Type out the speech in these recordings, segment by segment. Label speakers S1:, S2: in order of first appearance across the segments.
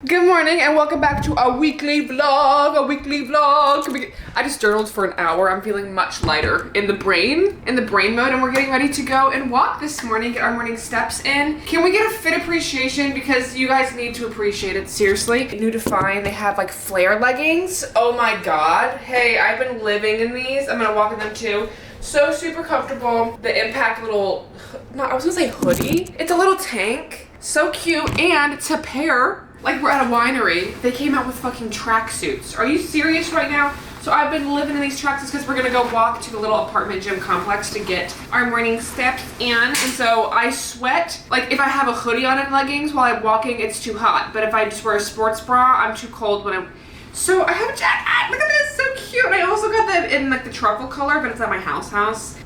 S1: Good morning and welcome back to a weekly vlog, I just journaled for an hour. I'm feeling much lighter in the brain mode, and we're getting ready to go and walk this morning, get our morning steps in. Can we get a fit appreciation? Because you guys need to appreciate it, seriously. New DFYNE, they have like flare leggings. Oh my God. Hey, I've been living in these. I'm gonna walk in them too. So super comfortable. The impact little, I was gonna say hoodie. It's a little tank. So cute, and to pair, like we're at a winery, they came out with fucking tracksuits. Are you serious right now? So I've been living in these tracksuits because we're gonna go walk to the little apartment gym complex to get our morning steps in. And so I sweat. Like if I have a hoodie on and leggings while I'm walking, it's too hot. But if I just wear a sports bra, I'm too cold when I'm... So I have a jacket. Look at this, so cute. I also got that in like the truffle color, but it's at my house.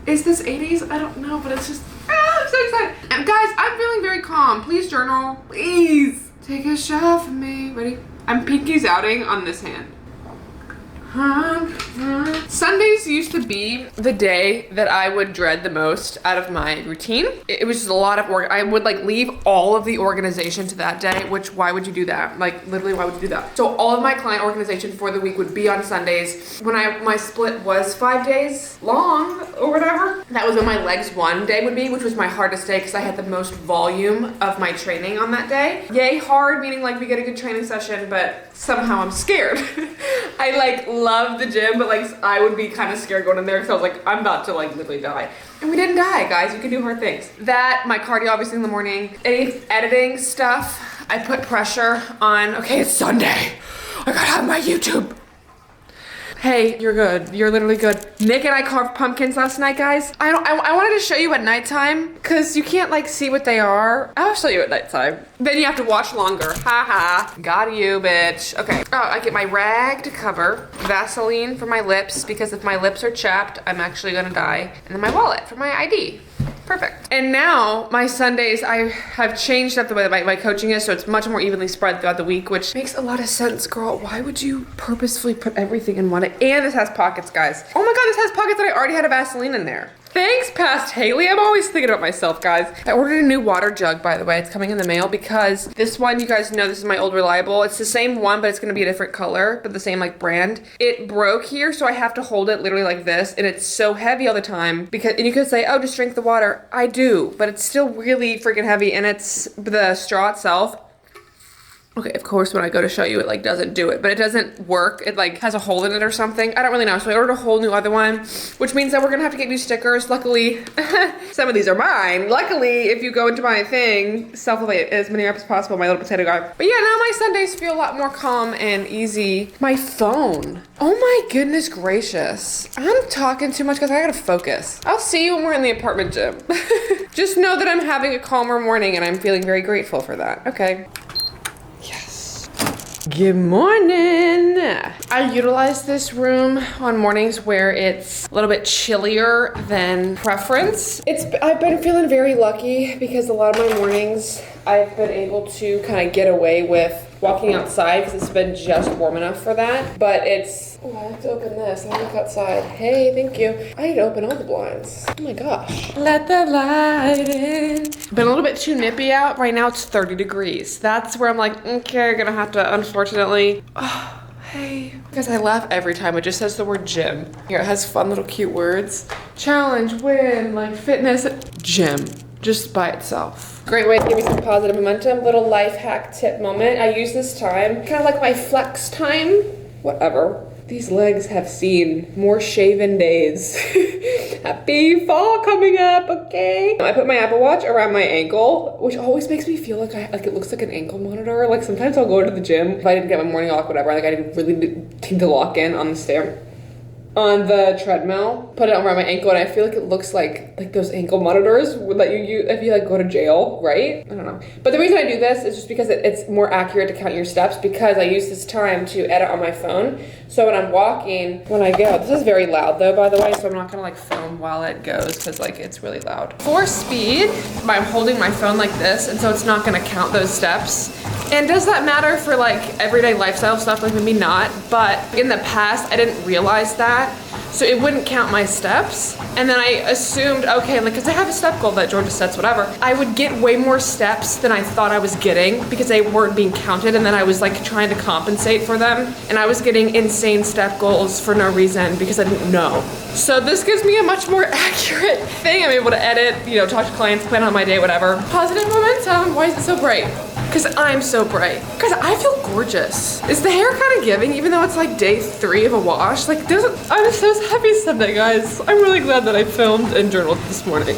S1: Is this 80s? I don't know, but it's just, I'm so excited. And guys, I'm feeling very calm. Please journal, please. Take a shot for me. Ready? I'm pinkies outing on this hand. Sundays used to be the day that I would dread the most out of my routine. It was just a lot of work. I would like leave all of the organization to that day, which why would you do that? Like literally, why would you do that? So all of my client organization for the week would be on Sundays. When my split was 5 days long or whatever, that was when my legs one day would be, which was my hardest day because I had the most volume of my training on that day. Yay hard, meaning like we get a good training session, but somehow I'm scared. I like love the gym, but like I would be kind of scared going in there because I was like, I'm about to like literally die. And we didn't die, guys. You can do hard things. That, my cardio obviously in the morning, any editing stuff, I put pressure on, okay, it's Sunday. I gotta have my YouTube. Hey, you're good. You're literally good. Nick and I carved pumpkins last night, guys. I wanted to show you at nighttime because you can't like see what they are. I'll show you at nighttime. Then you have to watch longer. Haha. Got you, bitch. Okay. Oh, I get my rag to cover, Vaseline for my lips because if my lips are chapped, I'm actually gonna die. And then my wallet for my ID. Perfect. And now my Sundays, I have changed up the way that my coaching is, so it's much more evenly spread throughout the week, which makes a lot of sense, girl. Why would you purposefully put everything in one? And this has pockets, guys. Oh my God, this has pockets that I already had a Vaseline in there. Thanks, past Haley. I'm always thinking about myself, guys. I ordered a new water jug, by the way. It's coming in the mail because this one, you guys know, this is my old Reliable. It's the same one, but it's gonna be a different color, but the same like brand. It broke here, so I have to hold it literally like this, and it's so heavy all the time because, and you could say, oh, just drink the water. I do, but it's still really freaking heavy, and it's the straw itself. Okay, of course, when I go to show you, it like doesn't do it, but it doesn't work. It like has a hole in it or something. I don't really know. So I ordered a whole new other one, which means that we're gonna have to get new stickers. Luckily, some of these are mine. Luckily, if you go into my thing, self-elevate as many reps as possible, my little potato guy. But yeah, now my Sundays feel a lot more calm and easy. My phone. Oh my goodness gracious. I'm talking too much because I gotta focus. I'll see you when we're in the apartment gym. Just know that I'm having a calmer morning and I'm feeling very grateful for that. Okay. Good morning. I utilize this room on mornings where it's a little bit chillier than preference. I've been feeling very lucky because a lot of my mornings I've been able to kind of get away with walking outside because it's been just warm enough for that. But it's, oh, I have to open this. I look outside. Hey, thank you. I need to open all the blinds. Oh my gosh. Let the light in. Been a little bit too nippy out. Right now it's 30 degrees. That's where I'm like, okay, gonna have to, unfortunately. Oh, hey. Because I laugh every time it just says the word gym. Here, it has fun little cute words. Challenge, win, like fitness, gym. Just by itself. Great way to give me some positive momentum. Little life hack tip moment. I use this time, kind of like my flex time. Whatever. These legs have seen more shaven days. Happy fall coming up, okay? I put my Apple Watch around my ankle, which always makes me feel like it looks like an ankle monitor. Like sometimes I'll go to the gym if I didn't get my morning walk, whatever. Like I didn't really need to lock in on the stair. On the treadmill, put it around my ankle, and I feel like it looks like those ankle monitors that you use if you like go to jail, right? I don't know. But the reason I do this is just because it's more accurate to count your steps because I use this time to edit on my phone. So when I'm walking, when I go, this is very loud though, by the way, so I'm not gonna like film while it goes because like it's really loud. For speed, I'm holding my phone like this, and so it's not gonna count those steps. And does that matter for like everyday lifestyle stuff? Like maybe not, but in the past I didn't realize that. so it wouldn't count my steps. And then I assumed, okay, like, cause I have a step goal that Georgia sets, whatever. I would get way more steps than I thought I was getting because they weren't being counted, and then I was like trying to compensate for them. And I was getting insane step goals for no reason because I didn't know. So this gives me a much more accurate thing. I'm able to edit, you know, talk to clients, plan out my day, whatever. Positive momentum, why is it so bright? Because I'm so bright. Because I feel gorgeous. Is the hair kind of giving, even though it's like day 3 of a wash? Like, I'm so happy Sunday, guys. I'm really glad that I filmed and journaled this morning.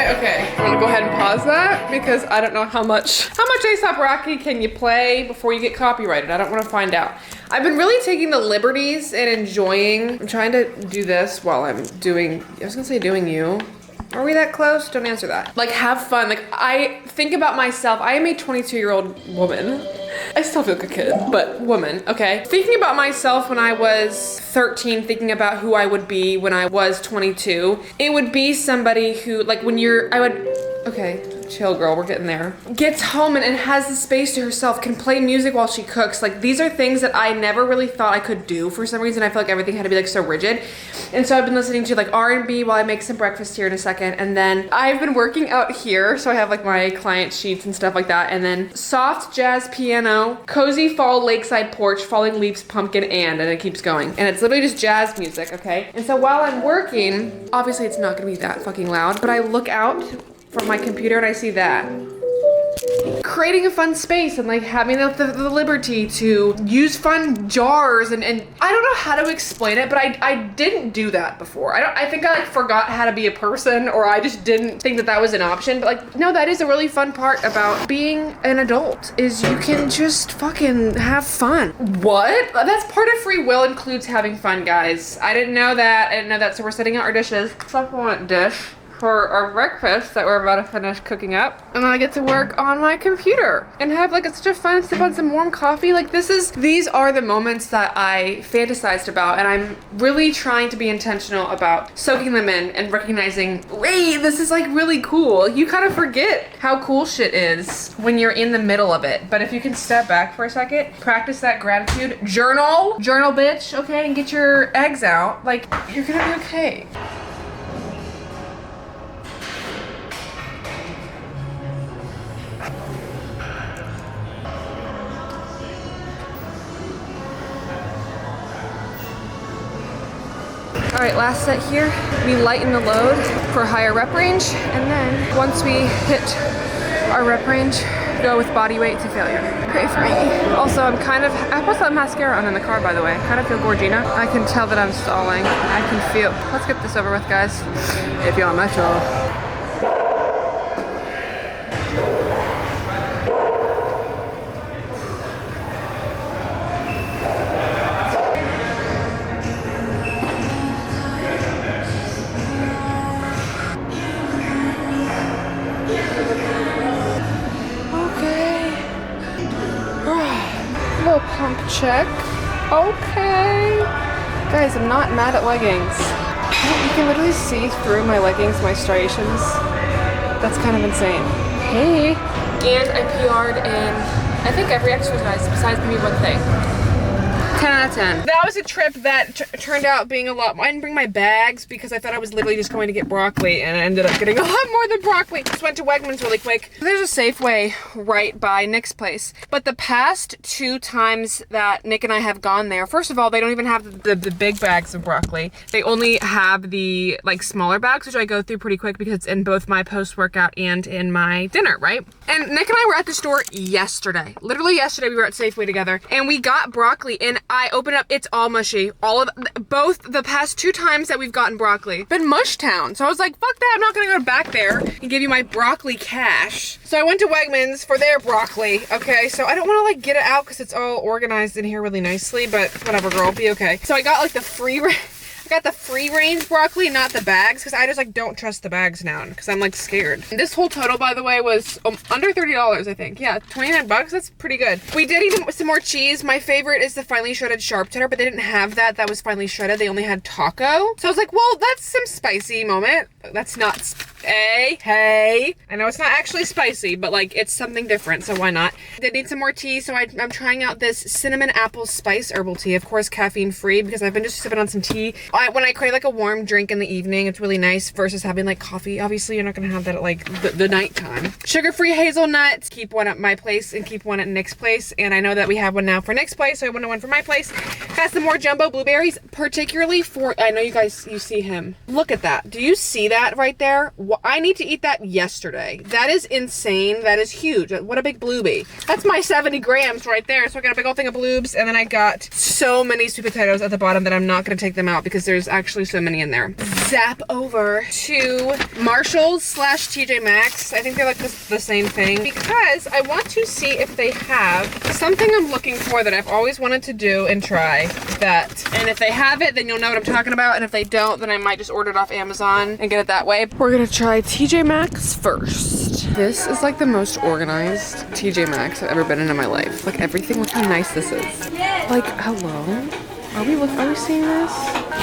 S1: Okay, I'm gonna go ahead and pause that because I don't know how much A$AP Rocky can you play before you get copyrighted. I don't want to find out. I've been really taking the liberties and enjoying. I'm trying to do this while I'm doing, I was gonna say doing you. Are we that close? Don't answer that. Like, have fun. Like, I think about myself. I am a 22-year-old woman. I still feel like a kid, but woman, okay? Thinking about myself when I was 13, thinking about who I would be when I was 22, it would be somebody who, like, okay, chill girl, we're getting there. Gets home and has the space to herself, can play music while she cooks. Like, these are things that I never really thought I could do for some reason. I feel like everything had to be like so rigid. And so I've been listening to like R&B while I make some breakfast here in a second. And then I've been working out here. So I have like my client sheets and stuff like that. And then soft jazz piano, cozy fall lakeside porch, falling leaves, pumpkin, and it keeps going. And it's literally just jazz music, okay? And so while I'm working, obviously it's not gonna be that fucking loud, but I look out from my computer and I see that. Creating a fun space and like having the liberty to use fun jars and I don't know how to explain it, but I didn't do that before. I think I like forgot how to be a person, or I just didn't think that was an option. But like, no, that is a really fun part about being an adult, is you can just fucking have fun. What? That's part of free will, includes having fun, guys. I didn't know that. So we're setting out our dishes. Supplement dish for our breakfast that we're about to finish cooking up. And then I get to work on my computer and have like such a fun sip on some warm coffee. Like, these are the moments that I fantasized about, and I'm really trying to be intentional about soaking them in and recognizing, wait, this is like really cool. You kind of forget how cool shit is when you're in the middle of it. But if you can step back for a second, practice that gratitude, journal bitch, okay, and get your eggs out, like, you're gonna be okay. All right, last set here. We lighten the load for higher rep range, and then once we hit our rep range, go with body weight to failure. Pray for me. Also, I put some mascara on in the car, by the way. I kind of feel Gorgina. I can tell that I'm stalling. I can feel. Let's get this over with, guys. If you're on Metro. Pump check. Okay. Guys, I'm not mad at leggings. You can literally see through my leggings, my striations. That's kind of insane. Hey. And I PR'd in, I think, every exercise besides maybe one thing. 10 out of 10. That was a trip that turned out being a lot. I didn't bring my bags because I thought I was literally just going to get broccoli, and I ended up getting a lot more than broccoli. Just went to Wegmans really quick. There's a Safeway right by Nick's place. But the past 2 times that Nick and I have gone there, first of all, they don't even have the big bags of broccoli. They only have the like smaller bags, which I go through pretty quick because it's in both my post-workout and in my dinner, right? And Nick and I were at the store yesterday. Literally yesterday, we were at Safeway together, and we got broccoli, and I open it up, it's all mushy. Both the past 2 times that we've gotten broccoli, been mush town. So I was like, fuck that, I'm not gonna go back there and give you my broccoli cash. So I went to Wegmans for their broccoli, okay? So I don't wanna like get it out because it's all organized in here really nicely, but whatever, girl, be okay. So I got like the free range broccoli, not the bags, because I just like don't trust the bags now because I'm like scared. And this whole total, by the way, was under $30, I think. Yeah, 29 bucks, that's pretty good. We did eat some more cheese. My favorite is the finely shredded sharp cheddar, but they didn't have that. That was finely shredded. They only had taco. So I was like, well, that's some spicy moment. That's not, hey. I know it's not actually spicy, but like it's something different, so why not? They need some more tea, so I'm trying out this cinnamon apple spice herbal tea. Of course, caffeine free, because I've been just sipping on some tea. When I crave like a warm drink in the evening, it's really nice versus having like coffee. Obviously, you're not gonna have that at like the nighttime. Sugar-free hazelnuts. Keep one at my place and keep one at Nick's place. And I know that we have one now for Nick's place, so I want one for my place. Has some more jumbo blueberries, particularly for, I know you guys, you see him. Look at that. Do you see that right there? I need to eat that yesterday. That is insane. That is huge. What a big bluebie. That's my 70 grams right there. So I got a big old thing of bloobs, and then I got so many sweet potatoes at the bottom that I'm not gonna take them out because there's actually so many in there. Zap over to Marshall's / TJ Maxx. I think they're like the same thing, because I want to see if they have something I'm looking for that I've always wanted to do and try that. And if they have it, then you'll know what I'm talking about. And if they don't, then I might just order it off Amazon and get it that way. We're gonna try TJ Maxx first. This is like the most organized TJ Maxx I've ever been in my life. Like everything, look how nice this is. Like, hello? Are we seeing this?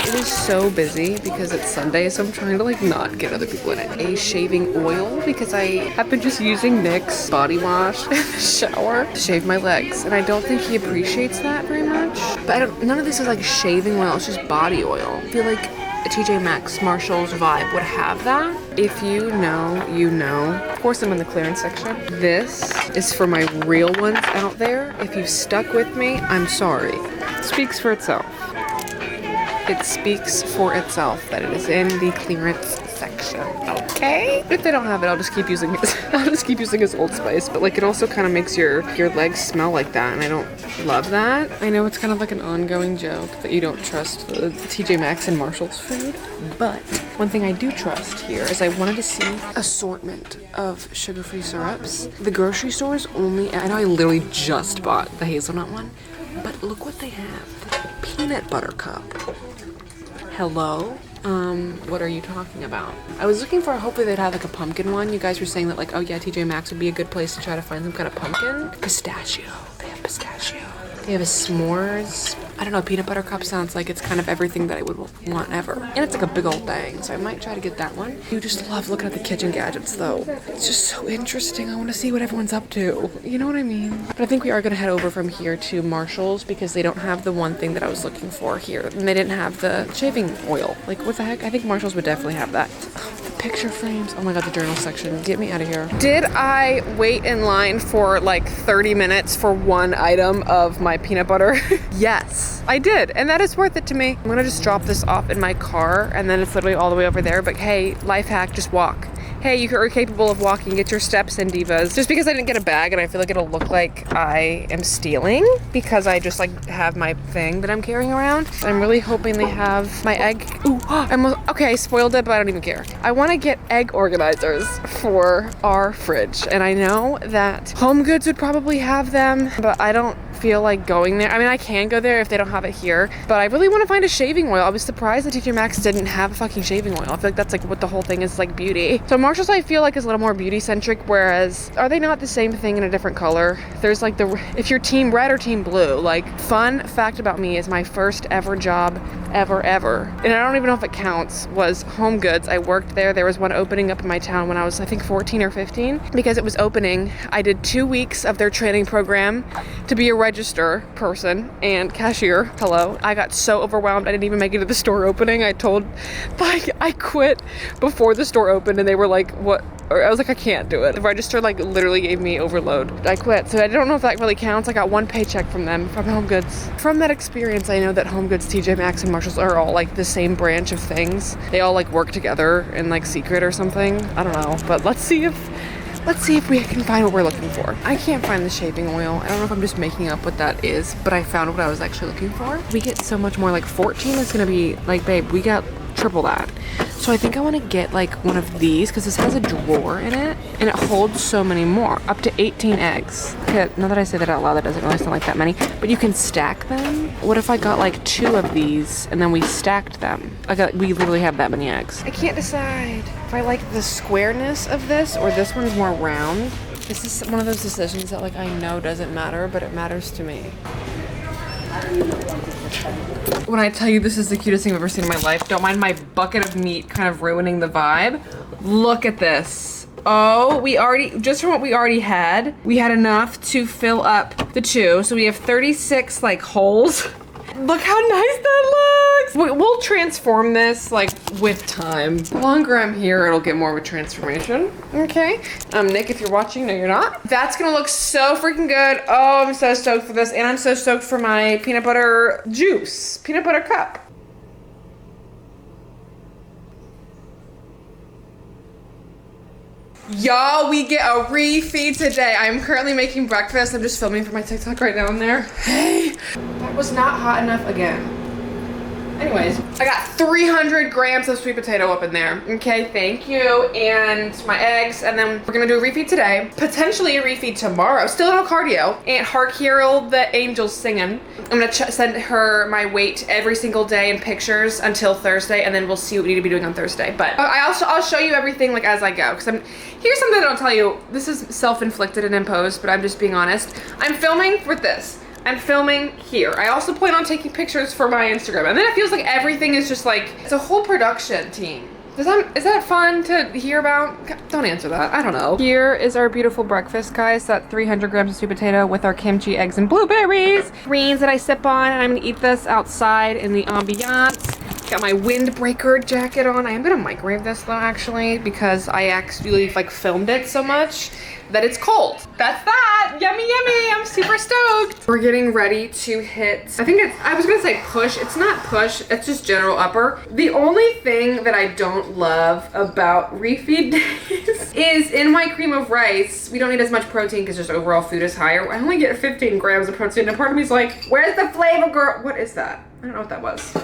S1: It is so busy because it's Sunday, so I'm trying to like not get other people in it. A shaving oil, because I have been just using Nick's body wash in the shower to shave my legs, and I don't think he appreciates that very much. But none of this is like shaving oil, it's just body oil. I feel like a TJ Maxx Marshall's vibe would have that. If you know, you know. Of course, I'm in the clearance section. This is for my real ones out there. If you stuck with me, I'm sorry. It speaks for itself. It speaks for itself that it is in the clearance section. Okay. If they don't have it, I'll just keep using his. I'll just keep using his Old Spice. But like, it also kind of makes your legs smell like that, and I don't love that. I know it's kind of like an ongoing joke that you don't trust the TJ Maxx and Marshall's food, but one thing I do trust here is I wanted to see assortment of sugar-free syrups. The grocery stores only. I know I literally just bought the hazelnut one, but look what they have. The peanut butter cup. Hello? What are you talking about? I was looking for, hopefully they'd have like a pumpkin one. You guys were saying that like, oh yeah, TJ Maxx would be a good place to try to find some kind of pumpkin. Pistachio. They have pistachio. They have a s'mores. I don't know, peanut butter cup sounds like it's kind of everything that I would want ever. And it's like a big old thing, so I might try to get that one. You just love looking at the kitchen gadgets though. It's just so interesting. I want to see what everyone's up to. You know what I mean? But I think we are going to head over from here to Marshall's because they don't have the one thing that I was looking for here. And they didn't have the shaving oil. Like, what the heck? I think Marshall's would definitely have that. Picture frames. Oh my god, the journal section. Get me out of here. Did I wait in line for like 30 minutes for one item of my peanut butter? Yes, I did. And that is worth it to me. I'm gonna just drop this off in my car and then it's literally all the way over there. But hey, life hack, just walk. Hey, you are capable of walking. Get your steps in, divas. Just because I didn't get a bag and I feel like it'll look like I am stealing because I just like have my thing that I'm carrying around. I'm really hoping they have my egg. Ooh, okay, I spoiled it, but I don't even care. I want to get egg organizers for our fridge. And I know that Home Goods would probably have them, but I don't feel like going there. I mean, I can go there if they don't have it here, but I really want to find a shaving oil. I was surprised that TJ Maxx didn't have a fucking shaving oil. I feel like that's like what the whole thing is, like beauty. So Marshall's I feel like is a little more beauty centric, whereas are they not the same thing in a different color? There's like if you're team red or team blue. Like, fun fact about me is my first ever job ever, and I don't even know if it counts, was Home Goods. I worked there. There was one opening up in my town when I was, I think, 14 or 15. Because it was opening, I did 2 weeks of their training program to be a register person and cashier. Hello. I got so overwhelmed I didn't even make it to the store opening. I quit before the store opened and they were like, what? Or I was like, I can't do it. The register like literally gave me overload. I quit. So I don't know if that really counts. I got one paycheck from them, from Home Goods. From that experience, I know that Home Goods, TJ Maxx, and Marshall's are all like the same branch of things. They all like work together in like secret or something. I don't know, but let's see if we can find what we're looking for. I can't find the shaving oil. I don't know if I'm just making up what that is, but I found what I was actually looking for. We get so much more. Like 14 is gonna be like, babe, we got triple that. So I think I want to get like one of these because this has a drawer in it and it holds so many more, up to 18 eggs. Okay, now that I say that out loud, that doesn't really sound like that many, but you can stack them. What if I got like 2 of these and then we stacked them? We literally have that many eggs. I can't decide if I like the squareness of this or this one's more round. This is one of those decisions that like I know doesn't matter, but it matters to me. When I tell you this is the cutest thing I've ever seen in my life, don't mind my bucket of meat kind of ruining the vibe. Look at this. Oh, just from what we already had, we had enough to fill up the 2. So we have 36 like holes. Look how nice that looks. We'll transform this like with time. The longer I'm here, it'll get more of a transformation. Okay. Nick, if you're watching, no, you're not. That's gonna look so freaking good. Oh, I'm so stoked for this. And I'm so stoked for my peanut butter juice, peanut butter cup. Y'all, we get a refeed today. I'm currently making breakfast. I'm just filming for my TikTok right down there. Hey, that was not hot enough again. Anyways, I got 300 grams of sweet potato up in there. Okay, thank you. And my eggs, and then we're gonna do a refeed today. Potentially a refeed tomorrow. Still no cardio. Aunt Harkiel, the angel's singing. I'm gonna send her my weight every single day in pictures until Thursday, and then we'll see what we need to be doing on Thursday. But I'll show you everything like as I go. Cause here's something that I'll tell you. This is self-inflicted and imposed, but I'm just being honest. I'm filming with this. I'm filming here. I also plan on taking pictures for my Instagram. And then it feels like everything is just like, it's a whole production team. Is that fun to hear about? Don't answer that, I don't know. Here is our beautiful breakfast, guys. That 300 grams of sweet potato with our kimchi, eggs, and blueberries. Greens that I sip on, and I'm gonna eat this outside in the ambiance. Got my windbreaker jacket on. I am gonna microwave this though, actually, because I actually like filmed it so much that it's cold. That's that. Yummy, yummy. I'm super stoked. We're getting ready to hit, I was gonna say push. It's not push, it's just general upper. The only thing that I don't love about refeed days is in my cream of rice, we don't need as much protein because just overall food is higher. I only get 15 grams of protein. And part of me is like, where's the flavor, girl? What is that? I don't know what that was.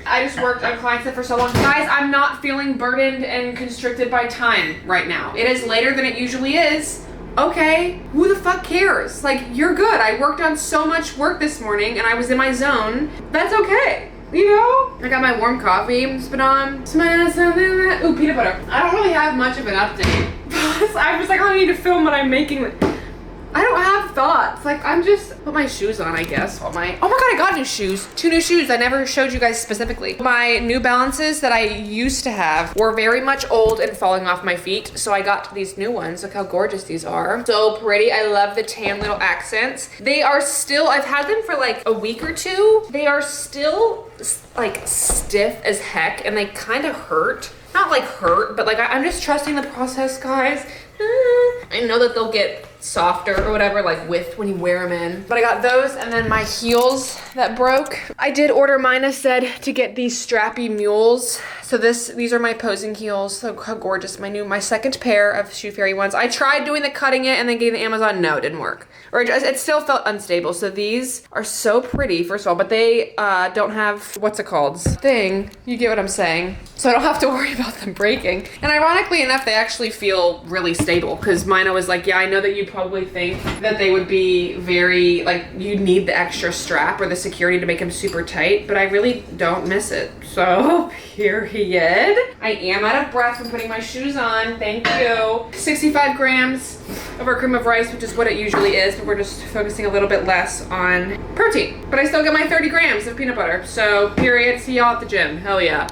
S1: I just worked on client set for so long. Guys, I'm not feeling burdened and constricted by time right now. It is later than it usually is. Okay, who the fuck cares? Like, you're good. I worked on so much work this morning and I was in my zone. That's okay. You know? I got my warm coffee, it's been on. Ooh, peanut butter. I don't really have much of an update. I was like, I need to film what I'm making. I don't have thoughts. Like, I'm just put my shoes on, I guess. Oh my god, I got new shoes. 2 new shoes. I never showed you guys specifically. My New Balances that I used to have were very much old and falling off my feet. So I got these new ones. Look how gorgeous these are. So pretty. I love the tan little accents. They are still, I've had them for like a week or 2. They are still like stiff as heck and they kind of hurt. Not like hurt, but like I'm just trusting the process, guys. I know that they'll get softer or whatever, like with when you wear them in. But I got those, and then my heels that broke. I did order mine, I said, to get these strappy mules. So these are my posing heels. So how gorgeous. My second pair of Shoe Fairy ones. I tried doing the cutting it and then getting the Amazon. No, it didn't work. Or it still felt unstable. So these are so pretty, first of all, but they don't have, what's it called? Thing. You get what I'm saying. So I don't have to worry about them breaking. And ironically enough, they actually feel really stable because mine, I was like, yeah, I know that you probably think that they would be very, like, you need the extra strap or the security to make them super tight, but I really don't miss it. So, period. I am out of breath from putting my shoes on. Thank you. 65 grams of our cream of rice, which is what it usually is, but we're just focusing a little bit less on protein. But I still get my 30 grams of peanut butter. So, period. See y'all at the gym. Hell yeah.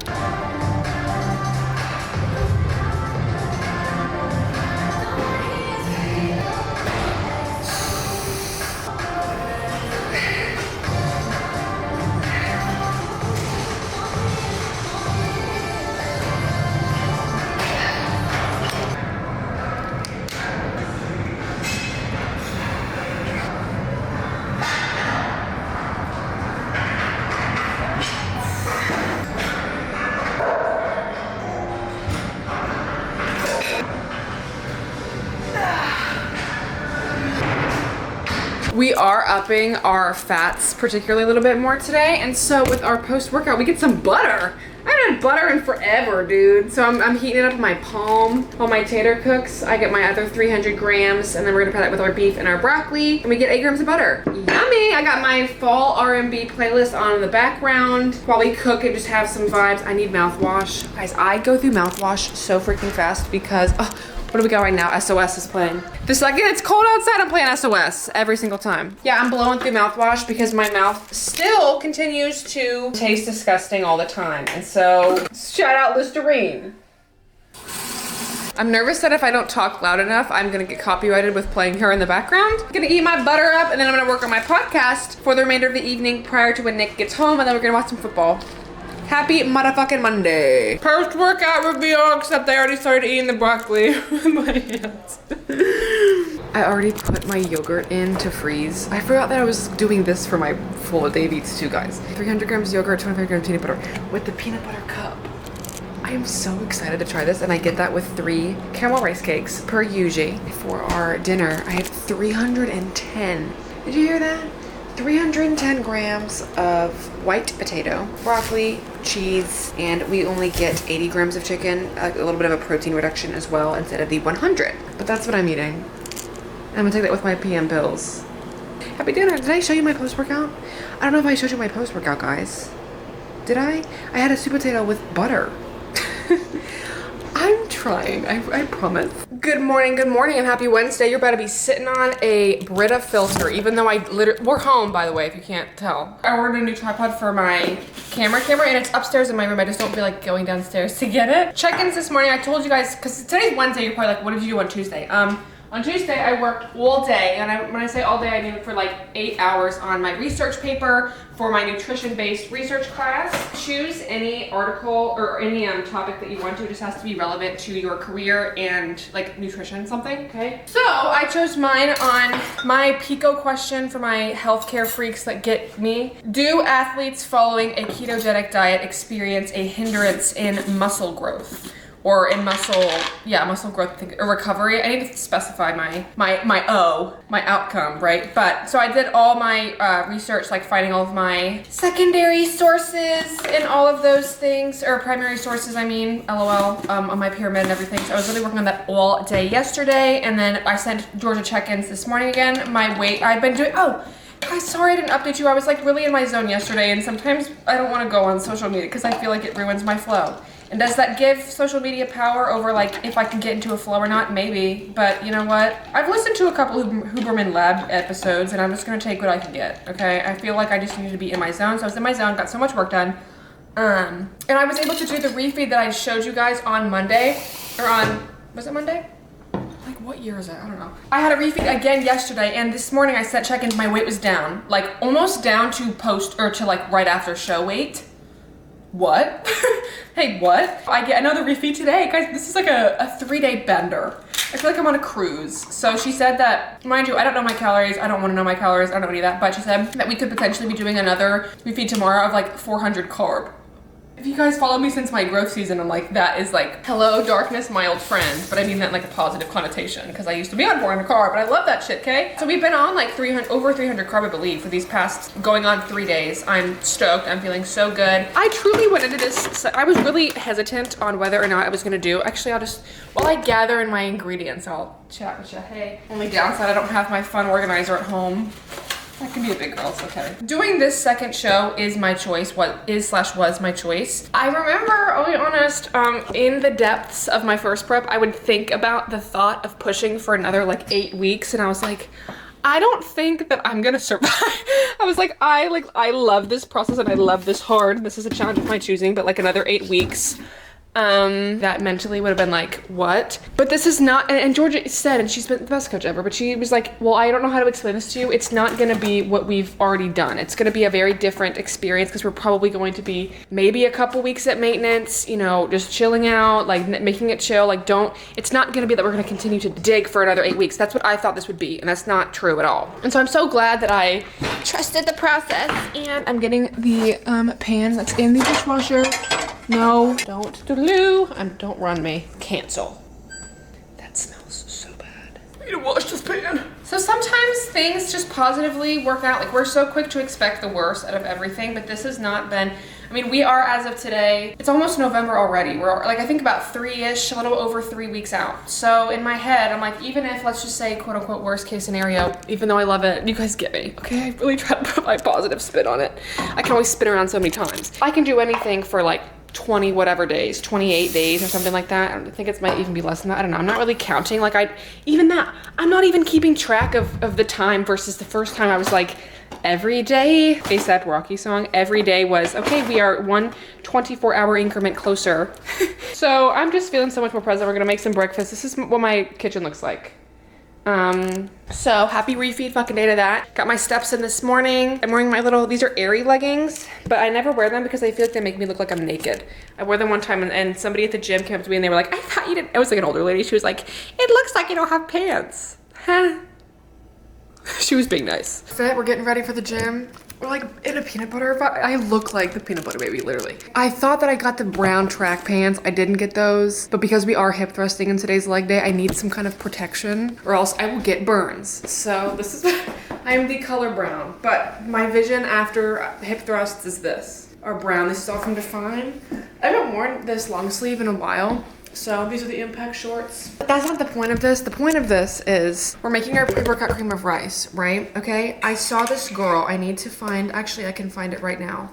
S1: We are upping our fats particularly a little bit more today, and so with our post-workout we get some butter. I haven't had butter in forever, dude. So I'm heating it up in my palm while my tater cooks. I get my other 300 grams, and then we're gonna pair that with our beef and our broccoli, and we get 8 grams of butter. Yummy! I got my fall R&B playlist on in the background while we cook and just have some vibes. I need mouthwash. Guys, I go through mouthwash so freaking fast because What do we got right now? SOS is playing. The second it's cold outside, I'm playing SOS every single time. Yeah, I'm blowing through mouthwash because my mouth still continues to taste disgusting all the time. And so, shout out Listerine. I'm nervous that if I don't talk loud enough, I'm gonna get copyrighted with playing her in the background. I'm gonna eat my butter up and then I'm gonna work on my podcast for the remainder of the evening prior to when Nick gets home, and then we're gonna watch some football. Happy motherfucking Monday. Post-workout review, except I already started eating the broccoli with my hands. I already put my yogurt in to freeze. I forgot that I was doing this for my full day of eats too, guys. 300 grams yogurt, 25 grams peanut butter with the peanut butter cup. I am so excited to try this, and I get that with 3 caramel rice cakes per usually. For our dinner, I had 310. Did you hear that? 310 grams of white potato, broccoli, cheese, and we only get 80 grams of chicken, a little bit of a protein reduction as well instead of the 100. But that's what I'm eating. I'm gonna take that with my PM pills. Happy dinner. Did I show you my post-workout? I don't know if I showed you my post-workout, guys. Did I? I had a sweet potato with butter. I'm trying, I promise. Good morning, and happy Wednesday. You're about to be sitting on a Brita filter, even though we're home, by the way, if you can't tell. I ordered a new tripod for my camera, and it's upstairs in my room. I just don't feel like going downstairs to get it. Check-ins this morning, I told you guys, because today's Wednesday, you're probably like, what did you do on Tuesday? On Tuesday, I worked all day, and when I say all day, I mean for like 8 hours on my research paper for my nutrition-based research class. Choose any article or any topic that you want to. It just has to be relevant to your career and like nutrition something, okay? So I chose mine on my Pico question for my healthcare freaks that get me. Do athletes following a ketogenic diet experience a hindrance in muscle growth? Or in muscle growth or recovery. I need to specify my outcome, right? But so I did all my research, like finding all of my secondary sources and all of those things, or primary sources, I mean, LOL, on my pyramid and everything. So I was really working on that all day yesterday, and then I sent Georgia check-ins this morning again. My weight, I've been doing, guys, sorry I didn't update you. I was like really in my zone yesterday, and sometimes I don't want to go on social media because I feel like it ruins my flow. And does that give social media power over like if I can get into a flow or not? Maybe, but you know what? I've listened to a couple Huberman Lab episodes, and I'm just gonna take what I can get, okay? I feel like I just needed to be in my zone, so I was in my zone, got so much work done. And I was able to do the refeed that I showed you guys on Monday, was it Monday? Like, what year is it? I don't know. I had a refeed again yesterday, and this morning I set check-ins, my weight was down, like almost down to like right after show weight. What? Hey, what? I get another refeed today. Guys, this is like a 3-day bender. I feel like I'm on a cruise. So she said that, mind you, I don't know my calories. I don't want to know my calories. I don't know any of that. But she said that we could potentially be doing another refeed tomorrow of like 400 carb. If you guys follow me since my growth season, I'm like, that is like, hello, darkness, my old friend. But I mean that in like a positive connotation because I used to be on 400 carb, but I love that shit, okay? So we've been on like over 300 carb, I believe, for these past going on 3 days. I'm stoked. I'm feeling so good. I truly went into this, I was really hesitant on whether or not I was gonna do. Actually, while I gather in my ingredients, I'll chat with you. Hey, only downside, I don't have my fun organizer at home. That can be a big girl, it's okay. Doing this second show is my choice, was my choice. I remember, I'll be honest, in the depths of my first prep, I would think about the thought of pushing for another like 8 weeks, and I was like, I don't think that I'm gonna survive. I was like, I love this process and I love this hard. This is a challenge of my choosing, but like another 8 weeks. That mentally would have been like, what? But this is not, and Georgia said, and she's been the best coach ever, but she was like, well, I don't know how to explain this to you. It's not gonna be what we've already done. It's gonna be a very different experience because we're probably going to be maybe a couple weeks at maintenance, you know, just chilling out, like making it chill, like it's not gonna be that we're gonna continue to dig for another 8 weeks. That's what I thought this would be, and that's not true at all. And so I'm so glad that I trusted the process, and I'm getting the pan that's in the dishwasher. No, don't don't run me. Cancel. That smells so bad. I need to wash this pan. So sometimes things just positively work out. Like, we're so quick to expect the worst out of everything, but this has not been, I mean, we are, as of today, it's almost November already. We're like, I think about 3-ish, a little over 3 weeks out. So in my head, I'm like, even if, let's just say, quote unquote, worst case scenario, even though I love it, you guys get me, okay? I really try to put my positive spin on it. I can always spin around so many times. I can do anything for like 20 whatever days, 28 days or something like that. I think it might even be less than that. I don't know. I'm not really counting. Like even that, I'm not even keeping track of the time versus the first time I was like, every day, ASAP Rocky song, every day was, okay, we are one 24-hour increment closer. So I'm just feeling so much more present. We're gonna make some breakfast. This is what my kitchen looks like. So happy refeed fucking day to that. Got my steps in this morning. I'm wearing my little, these are Aerie leggings, but I never wear them because I feel like they make me look like I'm naked. I wore them one time and somebody at the gym came up to me and they were like, I thought you didn't, it was like an older lady. She was like, it looks like you don't have pants. Huh? She was being nice. Fit, we're getting ready for the gym. We're like in a peanut butter, I look like the peanut butter baby, literally. I thought that I got the brown track pants. I didn't get those, but because we are hip thrusting in today's leg day, I need some kind of protection or else I will get burns. So this is, I am the color brown, but my vision after hip thrusts is this, or brown. This is all from DFYNE. I haven't worn this long sleeve in a while. So these are the impact shorts. But that's not the point of this. The point of this is we're making our pre-workout cream of rice, right? Okay, I saw this girl. I need to find, actually I can find it right now.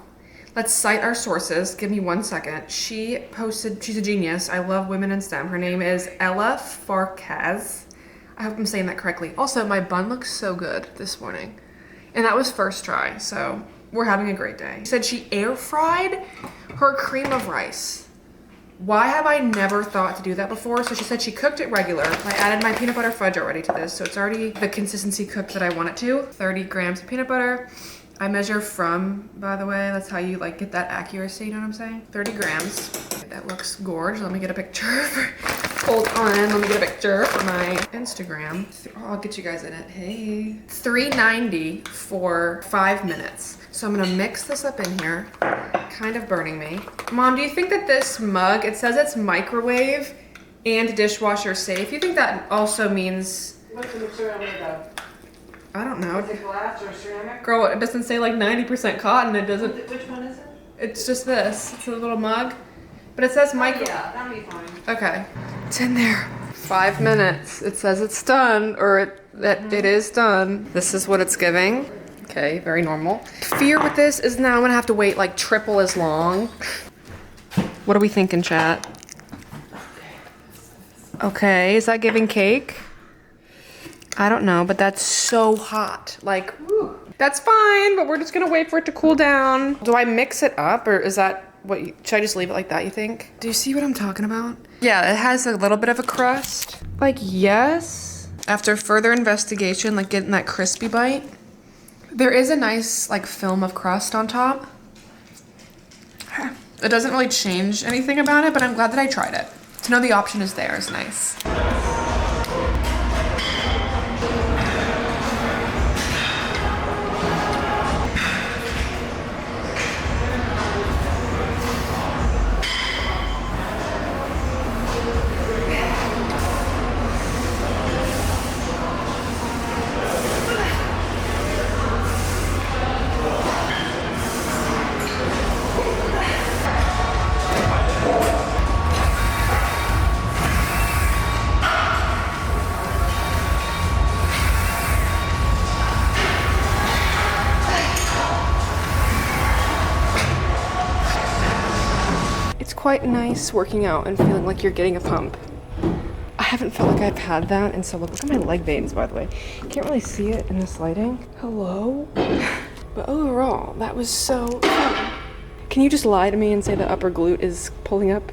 S1: Let's cite our sources. Give me 1 second. She posted, she's a genius. I love women in STEM. Her name is Ella Farkaz. I hope I'm saying that correctly. Also, my bun looks so good this morning. And that was first try, so we're having a great day. She said she air fried her cream of rice. Why have I never thought to do that before? So she said she cooked it regular. I added my peanut butter fudge already to this, so it's already the consistency cooked that I want it to. 30 grams of peanut butter. I measure from, by the way, that's how you like get that accuracy, you know what I'm saying? 30 grams. That looks gorgeous. Let me get a picture. Hold on, let me get a picture for my Instagram. I'll get you guys in it. Hey. $3.90 for 5 minutes. So I'm gonna mix this up in here. Kind of burning me. Mom, do you think that this mug, it says it's microwave and dishwasher safe. You think that also means...
S2: What's the material made of?
S1: I don't know.
S2: Is it glass or ceramic?
S1: Girl, it doesn't say like 90% cotton. It doesn't...
S2: Which one is it?
S1: It's just this. It's a little mug. But it says micro...
S2: Yeah, that'll be fine.
S1: Okay. It's in there. 5 minutes. It says it's done, or that it is done. This is what it's giving. Okay, very normal. Fear with this is now I'm gonna have to wait like triple as long. What are we thinking, chat? Okay, is that giving cake? I don't know, but that's so hot. Like, whew. That's fine, but we're just gonna wait for it to cool down. Do I mix it up, or is that what you, should I just leave it like that, you think? Do you see what I'm talking about? Yeah, it has a little bit of a crust. Like, yes. After further investigation, like getting that crispy bite, there is a nice like film of crust on top. It doesn't really change anything about it, but I'm glad that I tried it. To know the option is there is nice. Quite nice working out and feeling like you're getting a pump. I haven't felt like I've had that in so long. Look at my leg veins, by the way. Can't really see it in this lighting. Hello? But overall, that was so fun. Can you just lie to me and say the upper glute is pulling up?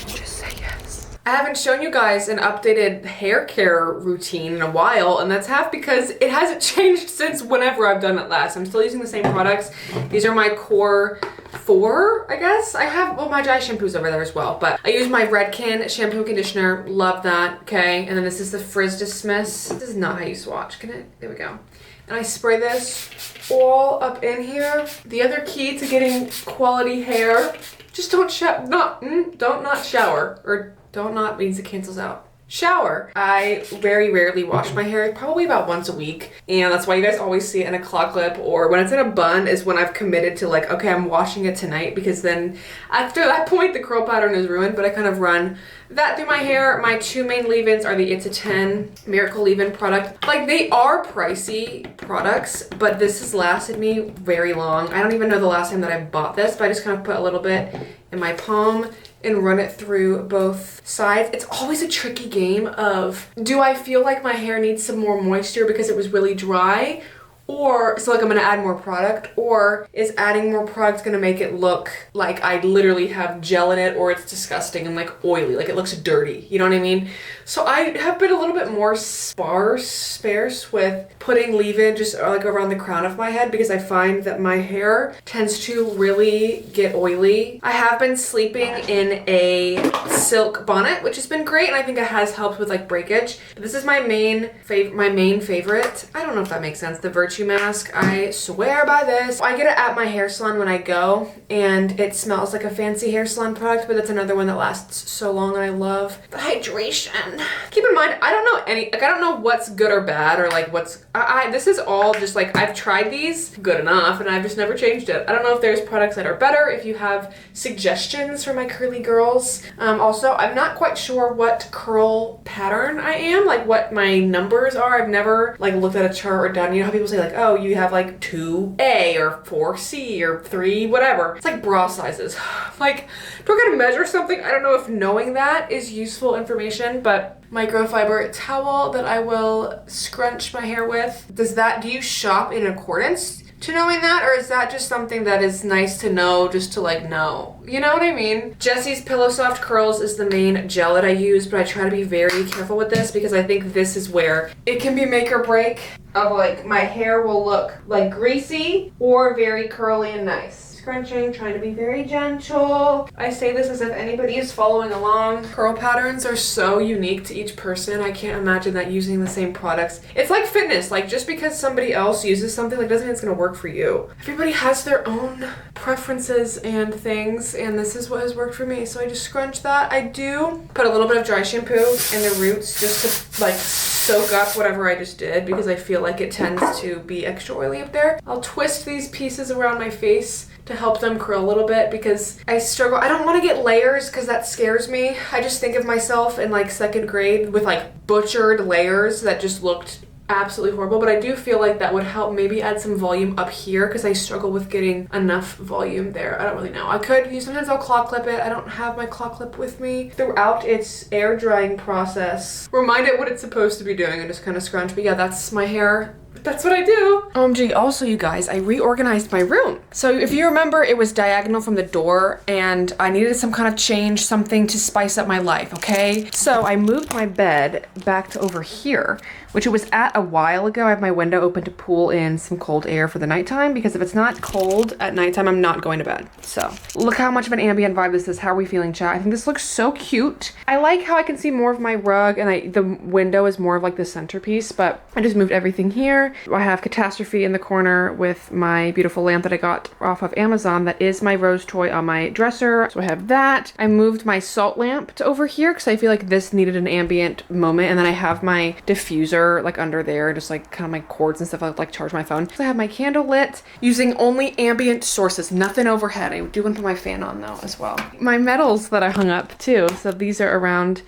S1: Just say yes. I haven't shown you guys an updated hair care routine in a while, and that's half because it hasn't changed since whenever I've done it last. I'm still using the same products. These are my core 4, I guess. I have, well, my dry shampoo's over there as well, but I use my Redken shampoo and conditioner. Love that, okay? And then this is the Frizz Dismiss. This is not how you swatch, can it? There we go. And I spray this all up in here. The other key to getting quality hair, just don't not shower, or don't not means it cancels out. shower. I very rarely wash my hair, probably about once a week. And that's why you guys always see it in a claw clip, or when it's in a bun is when I've committed to like, okay, I'm washing it tonight, because then after that point, the curl pattern is ruined. But I kind of run that through my hair. My two main leave-ins are the It's a 10 Miracle Leave-In product. Like, they are pricey products, but this has lasted me very long. I don't even know the last time that I bought this, but I just kind of put a little bit in my palm and run it through both sides. It's always a tricky game of, do I feel like my hair needs some more moisture because it was really dry? Or, so like I'm gonna add more product, or is adding more product gonna make it look like I literally have gel in it, or it's disgusting and like oily, like it looks dirty, you know what I mean? So I have been a little bit more sparse with putting leave-in just like around the crown of my head, because I find that my hair tends to really get oily. I have been sleeping in a silk bonnet, which has been great, and I think it has helped with like breakage. But this is my main favorite. I don't know if that makes sense. The Virtue Mask. I swear by this. I get it at my hair salon when I go, and it smells like a fancy hair salon product, but it's another one that lasts so long, and I love the hydration. Keep in mind, I don't know what's good or bad, or like what's, this is all just like, I've tried these good enough, and I've just never changed it. I don't know if there's products that are better, if you have suggestions for my curly girls. Also, I'm not quite sure what curl pattern I am, like what my numbers are. I've never like looked at a chart or done, you know how people say like, oh, you have like 2A or 4C or 3, whatever. It's like bra sizes. Like, do I gotta measure something? I don't know if knowing that is useful information, but microfiber towel that I will scrunch my hair with. Do you shop in accordance to knowing that, or is that just something that is nice to know just to like know? You know what I mean? Jessie's Pillow Soft Curls is the main gel that I use, but I try to be very careful with this, because I think this is where it can be make or break of like my hair will look like greasy or very curly and nice. Scrunching, trying to be very gentle. I say this as if anybody is following along. Curl patterns are so unique to each person. I can't imagine that using the same products. It's like fitness. Like, just because somebody else uses something, like, doesn't mean it's gonna work for you. Everybody has their own preferences and things, and this is what has worked for me. So I just scrunch that. I do put a little bit of dry shampoo in the roots just to like soak up whatever I just did, because I feel like it tends to be extra oily up there. I'll twist these pieces around my face to help them curl a little bit, because I struggle. I don't want to get layers because that scares me. I just think of myself in like 2nd grade with like butchered layers that just looked absolutely horrible, but I do feel like that would help maybe add some volume up here, because I struggle with getting enough volume there. I don't really know. I could, sometimes I'll claw clip it. I don't have my claw clip with me. Throughout its air drying process, remind it what it's supposed to be doing and just kind of scrunch. But yeah, that's my hair. That's what I do. OMG, also you guys, I reorganized my room. So if you remember, it was diagonal from the door, and I needed some kind of change, something to spice up my life, okay? So I moved my bed back to over here, which it was at a while ago. I have my window open to pull in some cold air for the nighttime, because if it's not cold at nighttime, I'm not going to bed. So look how much of an ambient vibe this is. How are we feeling, chat? I think this looks so cute. I like how I can see more of my rug, and the window is more of like the centerpiece, but I just moved everything here. I have Catastrophe in the corner with my beautiful lamp that I got off of Amazon. That is my rose toy on my dresser. So I have that. I moved my salt lamp to over here because I feel like this needed an ambient moment. And then I have my diffuser like under there, just like kind of my cords and stuff. I like charge my phone. So I have my candle lit using only ambient sources, nothing overhead. I do want to put my fan on though as well. My medals that I hung up too. So these are around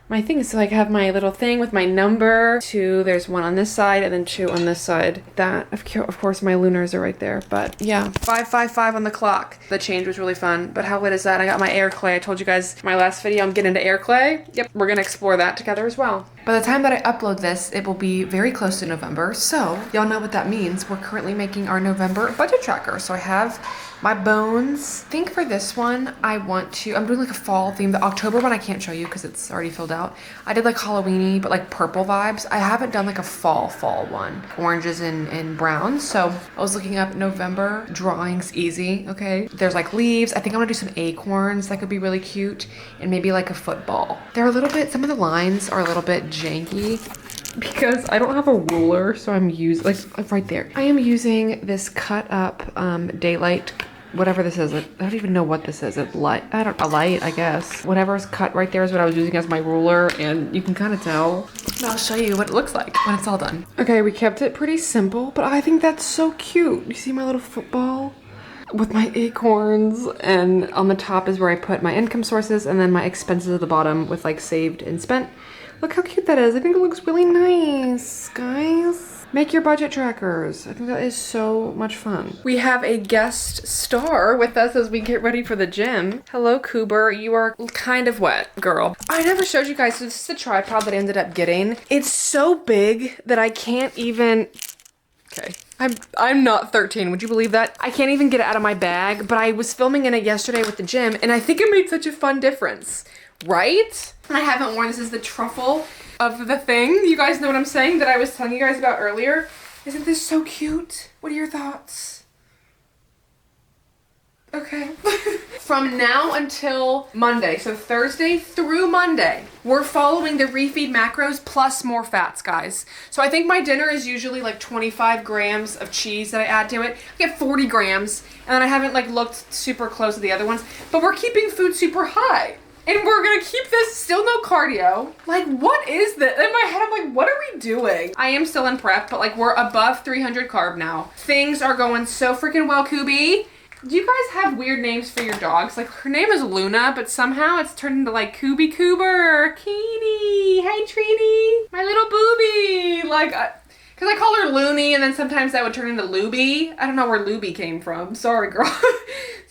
S1: my things. So like I have my little thing with my number, 2, there's 1 on this side and then 2 on this side. That, of course, my lunars are right there. But yeah, 555 on the clock. The change was really fun. But how lit is that? I got my air clay. I told you guys in my last video I'm getting into air clay. Yep, we're gonna explore that together as well. By the time that I upload this, it will be very close to November. So y'all know what that means. We're currently making our November budget tracker. So I have my bones. I think for this one, I'm doing like a fall theme. The October one I can't show you because it's already filled out. I did like Halloween-y, but like purple vibes. I haven't done like a fall one. Oranges and browns. So I was looking up November drawings easy, okay? There's like leaves. I think I'm gonna do some acorns. That could be really cute. And maybe like a football. They're a little bit, some of the lines are a little bit janky because I don't have a ruler, so I'm using, like right there. I am using this cut up daylight whatever this is. I don't even know what this is. A light, I guess. Whatever's cut right there is what I was using as my ruler, and you can kind of tell. I'll show you what it looks like when it's all done. Okay, we kept it pretty simple, but I think that's so cute. You see my little football? With my acorns, and on the top is where I put my income sources, and then my expenses at the bottom with like saved and spent. Look how cute that is. I think it looks really nice, guys. Make your budget trackers. I think that is so much fun. We have a guest star with us as we get ready for the gym. Hello, Cooper. You are kind of wet, girl. I never showed you guys, so this is the tripod that I ended up getting. It's so big that I can't even... Okay, I'm not 13, would you believe that? I can't even get it out of my bag, but I was filming in it yesterday with the gym, and I think it made such a fun difference, right? I haven't worn, this is the truffle of the thing. You guys know what I'm saying that I was telling you guys about earlier? Isn't this so cute? What are your thoughts? Okay. From now until Monday, so Thursday through Monday, we're following the Refeed macros plus more fats, guys. So I think my dinner is usually like 25 grams of cheese that I add to it. I get 40 grams, and then I haven't like looked super close at the other ones, but we're keeping food super high. And we're gonna keep this, still no cardio. Like, what is this? In my head, I'm like, what are we doing? I am still in prep, but like we're above 300 carb now. Things are going so freaking well, Kubi. Do you guys have weird names for your dogs? Like, her name is Luna, but somehow it's turned into like Kubi Coober, Keenie, hey Trini, my little booby. Like, cause I call her Looney, and then sometimes that would turn into Luby. I don't know where Luby came from. Sorry, girl.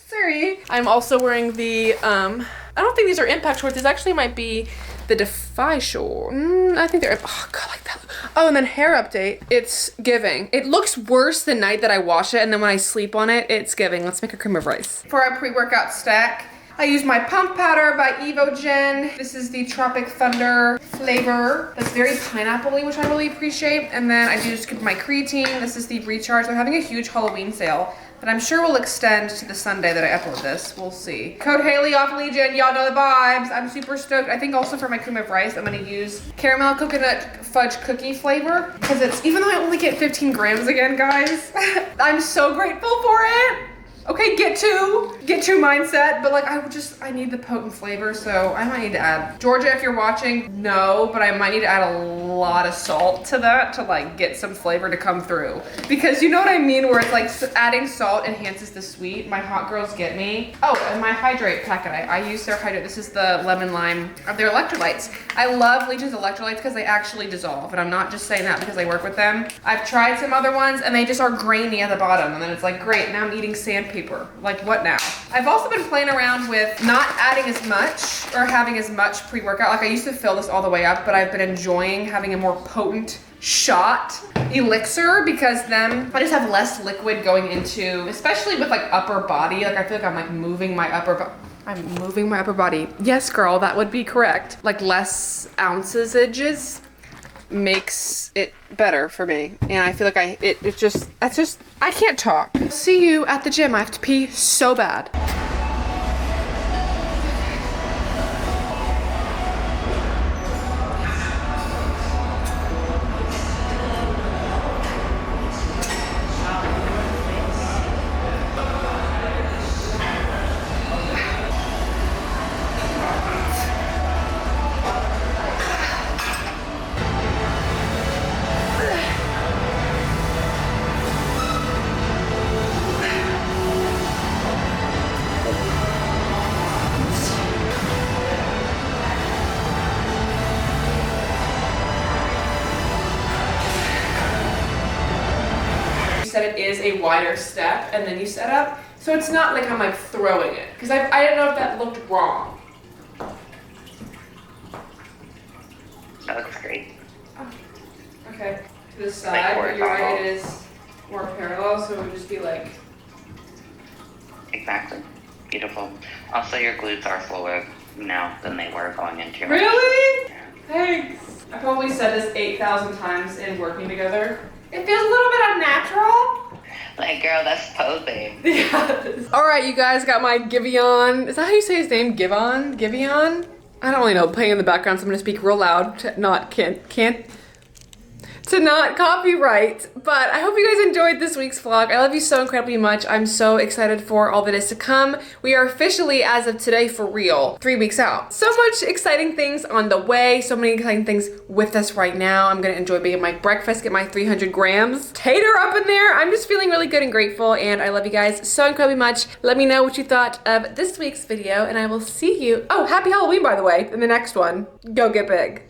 S1: Sorry. I'm also wearing the, I don't think these are impact shorts. These actually might be the Defy short. I think they're, oh God, like that. Oh, and then hair update. It's giving. It looks worse the night that I wash it, and then when I sleep on it, it's giving. Let's make a cream of rice. For our pre-workout stack, I use my pump powder by Evogen. This is the Tropic Thunder flavor. That's very pineapple-y, which I really appreciate. And then I do just get my creatine. This is the Recharge. They're having a huge Halloween sale, but I'm sure will extend to the Sunday that I upload this. We'll see. Code Haley off Legion. Y'all know the vibes. I'm super stoked. I think also for my cream of rice, I'm gonna use caramel coconut fudge cookie flavor, because it's, even though I only get 15 grams again, guys, I'm so grateful for it. Okay, get to mindset, but like I need the potent flavor, so I might need to add, Georgia, if you're watching, no, but I might need to add a lot of salt to that to like get some flavor to come through. Because you know what I mean, where it's like adding salt enhances the sweet. My hot girls get me. Oh, and my hydrate packet, I use their hydrate. This is the lemon lime of their electrolytes. I love Legion's electrolytes because they actually dissolve, and I'm not just saying that because I work with them. I've tried some other ones and they just are grainy at the bottom, and then it's like, great, now I'm eating sandpaper. Like, what now? I've also been playing around with not adding as much or having as much pre-workout. Like, I used to fill this all the way up, but I've been enjoying having a more potent shot elixir, because then I just have less liquid going into, especially with like upper body. Like, I feel like I'm like moving my upper body. Yes, girl, that would be correct. Like less ounces makes it better for me, and I feel like I can't talk. See you at the gym. I have to pee so bad. Said it is a wider step, and then you set up, so it's not like I'm like throwing it, because I didn't know if that looked wrong.
S3: That looks great.
S1: Oh, okay, to the side, but you're right, it is more parallel, so it would just be like...
S3: Exactly. Beautiful. Also, your glutes are fuller now than they were going into.
S1: Really? Yeah. Thanks. I probably said this 8,000 times in working together. It feels a little bit unnatural.
S3: Like, girl, that's posing.
S1: Yeah. All right, you guys, got my Giveon. Is that how you say his name? Giveon? I don't really know. Playing in the background, so I'm gonna speak real loud. Can't. to not copyright. But I hope you guys enjoyed this week's vlog. I love you so incredibly much. I'm so excited for all that is to come. We are officially, as of today, for real, 3 weeks out. So much exciting things on the way. So many exciting things with us right now. I'm gonna enjoy being my breakfast, get my 300 grams tater up in there. I'm just feeling really good and grateful, and I love you guys so incredibly much. Let me know what you thought of this week's video, and I will see you. Oh, happy Halloween, by the way, in the next one. Go get big.